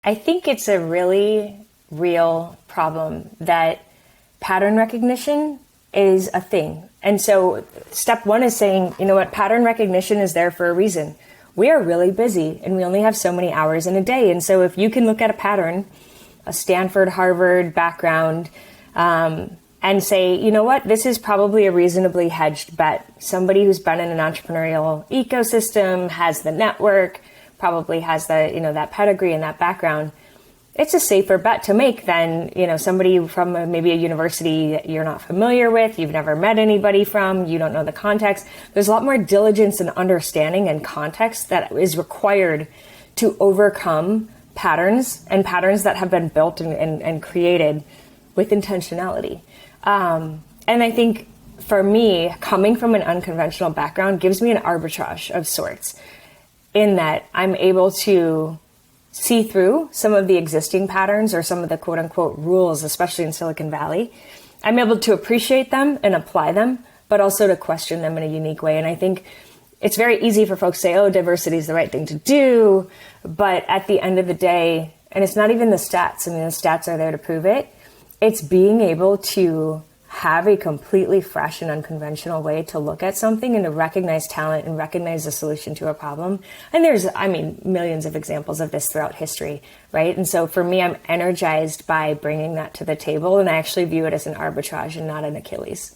I think it's a really real problem that pattern recognition is a thing. And so step one is saying, you know what, pattern recognition is there for a reason. We are really busy and we only have so many hours in a day. And so if you can look at a pattern, a Stanford, Harvard background, and say, you know what, this is probably a reasonably hedged bet. Somebody who's been in an entrepreneurial ecosystem, has the network, probably has the, that pedigree and that background. It's a safer bet to make than, somebody from maybe a university you're not familiar with, you've never met anybody from, you don't know the context. There's a lot more diligence and understanding and context that is required to overcome patterns and patterns that have been built and created with intentionality. And I think for me, coming from an unconventional background gives me an arbitrage of sorts in that I'm able to see through some of the existing patterns or some of the quote unquote rules, especially in Silicon Valley. I'm able to appreciate them and apply them, but also to question them in a unique way. And I think it's very easy for folks to say, oh, diversity is the right thing to do. But at the end of the day, and it's not even the stats, I mean, the stats are there to prove it. It's being able to have a completely fresh and unconventional way to look at something and to recognize talent and recognize a solution to a problem. And there's, millions of examples of this throughout history, right? And so for me, I'm energized by bringing that to the table, and I actually view it as an arbitrage and not an Achilles.